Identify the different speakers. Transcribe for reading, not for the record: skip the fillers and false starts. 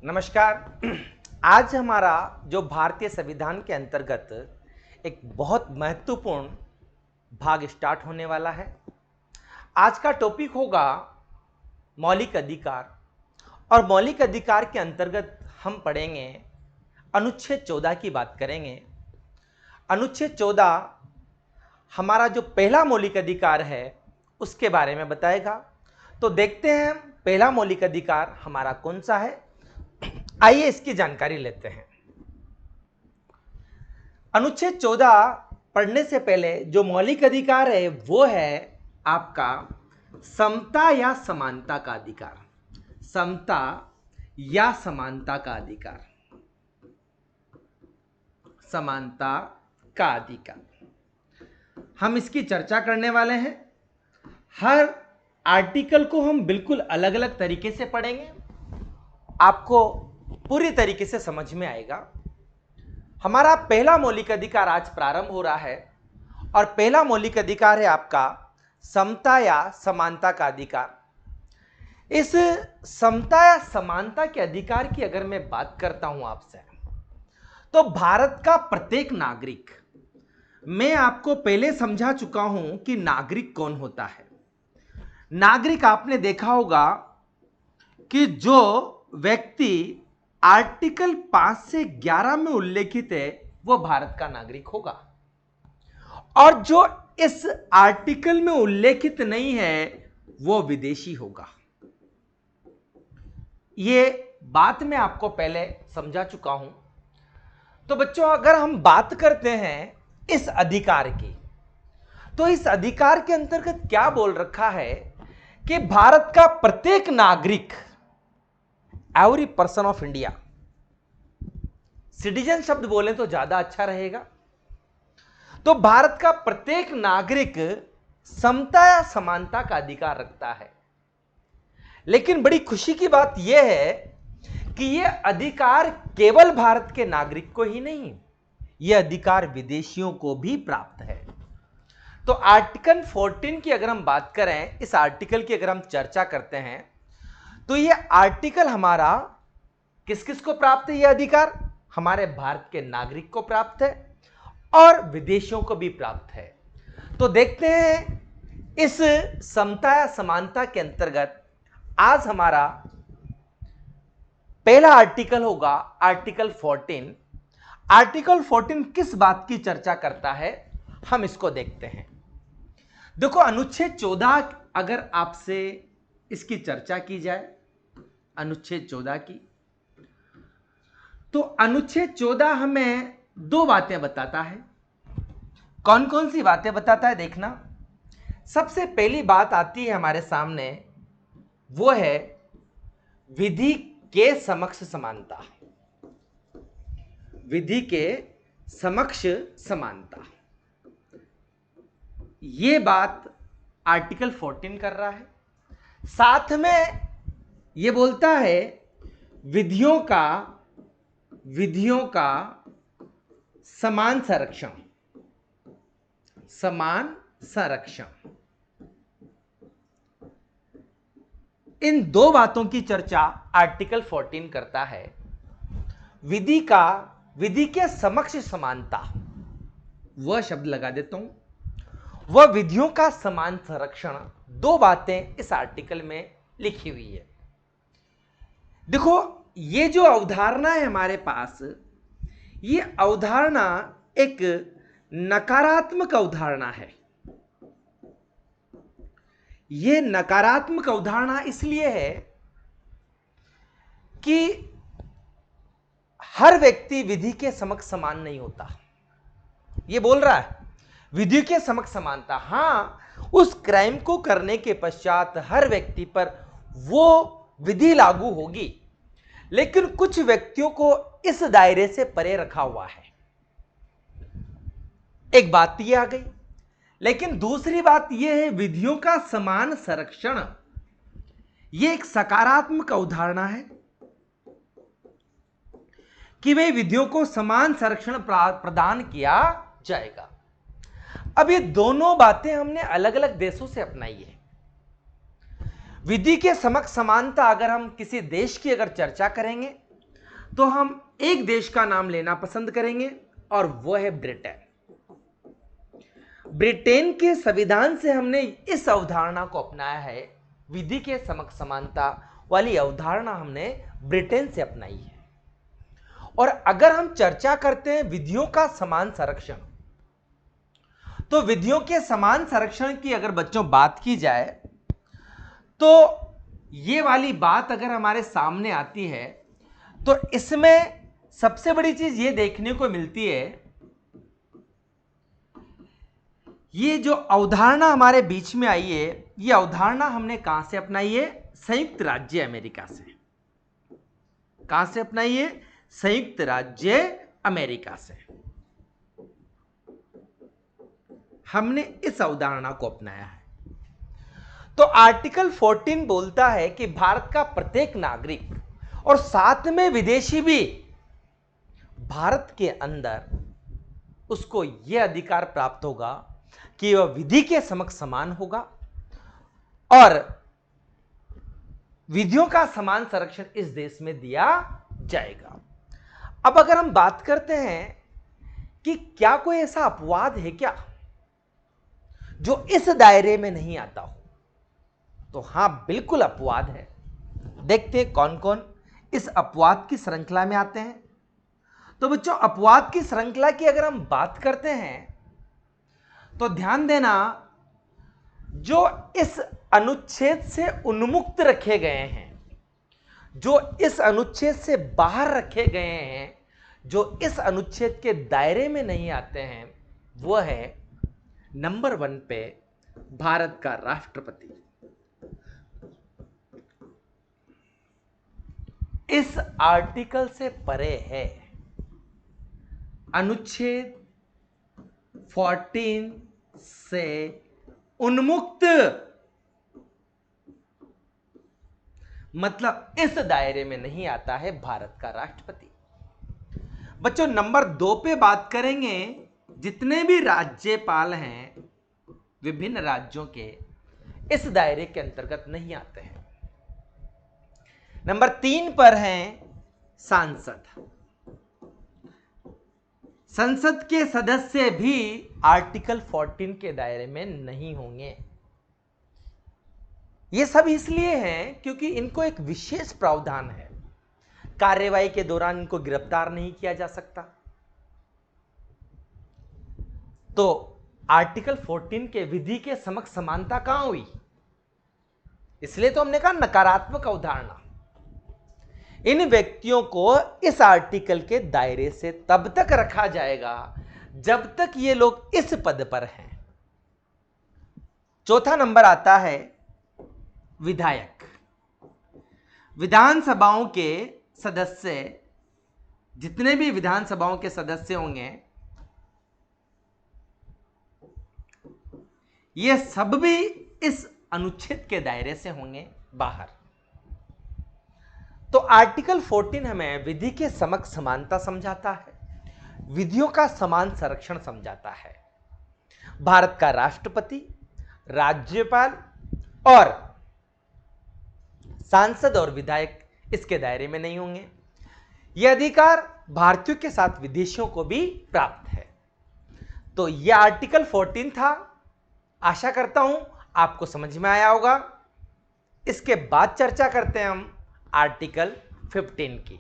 Speaker 1: नमस्कार। आज हमारा जो भारतीय संविधान के अंतर्गत एक बहुत महत्वपूर्ण भाग स्टार्ट होने वाला है। आज का टॉपिक होगा मौलिक अधिकार और मौलिक अधिकार के अंतर्गत हम पढ़ेंगे अनुच्छेद 14 की बात करेंगे। अनुच्छेद 14 हमारा जो पहला मौलिक अधिकार है उसके बारे में बताएगा। तो देखते हैं पहला मौलिक अधिकार हमारा कौन सा है। आइए इसकी जानकारी लेते हैं। अनुच्छेद 14 पढ़ने से पहले जो मौलिक अधिकार है वो है आपका समता या समानता का अधिकार। समता या समानता का अधिकार। समानता का अधिकार हम इसकी चर्चा करने वाले हैं। हर आर्टिकल को हम बिल्कुल अलग अलग तरीके से पढ़ेंगे, आपको पूरी तरीके से समझ में आएगा। हमारा पहला मौलिक अधिकार आज प्रारंभ हो रहा है और पहला मौलिक अधिकार है आपका समता या समानता का अधिकार। इस समता या समानता के अधिकार की अगर मैं बात करता हूं आपसे, तो भारत का प्रत्येक नागरिक, मैं आपको पहले समझा चुका हूं कि नागरिक कौन होता है। नागरिक आपने देखा होगा कि जो व्यक्ति आर्टिकल 5 से 11 में उल्लेखित है वो भारत का नागरिक होगा, और जो इस आर्टिकल में उल्लेखित नहीं है वो विदेशी होगा। ये बात मैं आपको पहले समझा चुका हूं। तो बच्चों, अगर हम बात करते हैं इस अधिकार की, तो इस अधिकार के अंतर्गत क्या बोल रखा है कि भारत का प्रत्येक नागरिक, every person of India, citizen शब्द बोले तो ज्यादा अच्छा रहेगा। तो भारत का प्रत्येक नागरिक समता या समानता का अधिकार रखता है। लेकिन बड़ी खुशी की बात यह है कि यह अधिकार केवल भारत के नागरिक को ही नहीं, यह अधिकार विदेशियों को भी प्राप्त है। तो आर्टिकल 14 की अगर हम बात करें, इस आर्टिकल की अगर हम चर्चा करते हैं, तो यह आर्टिकल हमारा किस किस को प्राप्त है? यह अधिकार हमारे भारत के नागरिक को प्राप्त है और विदेशियों को भी प्राप्त है। तो देखते हैं इस समता या समानता के अंतर्गत आज हमारा पहला आर्टिकल होगा आर्टिकल 14। आर्टिकल 14 किस बात की चर्चा करता है, हम इसको देखते हैं। देखो, अनुच्छेद 14 अगर आपसे इसकी चर्चा की जाए, अनुच्छेद 14 की, तो अनुच्छेद 14 हमें दो बातें बताता है। कौन कौन सी बातें बताता है देखना। सबसे पहली बात आती है हमारे सामने, वो है विधि के समक्ष समानता। विधि के समक्ष समानता, ये बात आर्टिकल 14 कर रहा है। साथ में ये बोलता है विधियों का समान संरक्षण। समान संरक्षण, इन दो बातों की चर्चा आर्टिकल 14 करता है। विधि के समक्ष समानता, वह शब्द लगा देता हूं, वह विधियों का समान संरक्षण, दो बातें इस आर्टिकल में लिखी हुई है। देखो, ये जो अवधारणा है हमारे पास, ये अवधारणा एक नकारात्मक अवधारणा है। ये नकारात्मक अवधारणा इसलिए है कि हर व्यक्ति विधि के समक्ष समान नहीं होता। ये बोल रहा है विधि के समक्ष समानता, हां, उस क्राइम को करने के पश्चात हर व्यक्ति पर वो विधि लागू होगी, लेकिन कुछ व्यक्तियों को इस दायरे से परे रखा हुआ है। एक बात यह आ गई। लेकिन दूसरी बात यह है विधियों का समान संरक्षण, यह एक सकारात्मक अवधारणा है कि वे विधियों को समान संरक्षण प्रदान किया जाएगा। अब ये दोनों बातें हमने अलग अलग देशों से अपनाई है। विधि के समक्ष समानता अगर हम किसी देश की अगर चर्चा करेंगे तो हम एक देश का नाम लेना पसंद करेंगे और वो है ब्रिटेन। ब्रिटेन के संविधान से हमने इस अवधारणा को अपनाया है, विधि के समक्ष समानता वाली अवधारणा हमने ब्रिटेन से अपनाई है। और अगर हम चर्चा करते हैं विधियों का समान संरक्षण, तो विधियों के समान संरक्षण की अगर बच्चों बात की जाए तो ये वाली बात अगर हमारे सामने आती है तो इसमें सबसे बड़ी चीज ये देखने को मिलती है, ये जो अवधारणा हमारे बीच में आई है, ये अवधारणा हमने कहां से अपनाई है? संयुक्त राज्य अमेरिका से। कहां से अपनाई है? संयुक्त राज्य अमेरिका से हमने इस अवधारणा को अपनाया है। तो आर्टिकल 14 बोलता है कि भारत का प्रत्येक नागरिक और साथ में विदेशी भी भारत के अंदर उसको यह अधिकार प्राप्त होगा कि वह विधि के समक्ष समान होगा और विधियों का समान संरक्षण इस देश में दिया जाएगा। अब अगर हम बात करते हैं कि क्या कोई ऐसा अपवाद है क्या जो इस दायरे में नहीं आता हो, तो हां, बिल्कुल अपवाद है। देखते हैं कौन कौन इस अपवाद की श्रृंखला में आते हैं। तो बच्चों, अपवाद की श्रृंखला की अगर हम बात करते हैं तो ध्यान देना, जो इस अनुच्छेद से उन्मुक्त रखे गए हैं, जो इस अनुच्छेद से बाहर रखे गए हैं, जो इस अनुच्छेद के दायरे में नहीं आते हैं, वह है नंबर 1 पे भारत का राष्ट्रपति। इस आर्टिकल से परे है। अनुच्छेद 14 से उन्मुक्त, मतलब इस दायरे में नहीं आता है भारत का राष्ट्रपति। बच्चों, नंबर 2 पे बात करेंगे, जितने भी राज्यपाल हैं विभिन्न राज्यों के, इस दायरे के अंतर्गत नहीं आते हैं। नंबर 3 पर हैं सांसद। संसद के सदस्य भी आर्टिकल 14 के दायरे में नहीं होंगे। ये सब इसलिए हैं क्योंकि इनको एक विशेष प्रावधान है, कार्यवाही के दौरान इनको गिरफ्तार नहीं किया जा सकता। तो आर्टिकल 14 के विधि के समक्ष समानता कहां हुई? इसलिए तो हमने कहा नकारात्मक अवधारणा। इन व्यक्तियों को इस आर्टिकल के दायरे से तब तक रखा जाएगा जब तक ये लोग इस पद पर हैं। चौथा नंबर आता है विधायक। विधानसभाओं के सदस्य, जितने भी विधानसभाओं के सदस्य होंगे, ये सब भी इस अनुच्छेद के दायरे से होंगे बाहर। तो आर्टिकल 14 हमें विधि के समक्ष समानता समझाता है, विधियों का समान संरक्षण समझाता है। भारत का राष्ट्रपति, राज्यपाल और सांसद और विधायक इसके दायरे में नहीं होंगे। यह अधिकार भारतीयों के साथ विदेशियों को भी प्राप्त है। तो यह आर्टिकल 14 था। आशा करता हूं आपको समझ में आया होगा। इसके बाद चर्चा करते हैं हम आर्टिकल 15 की।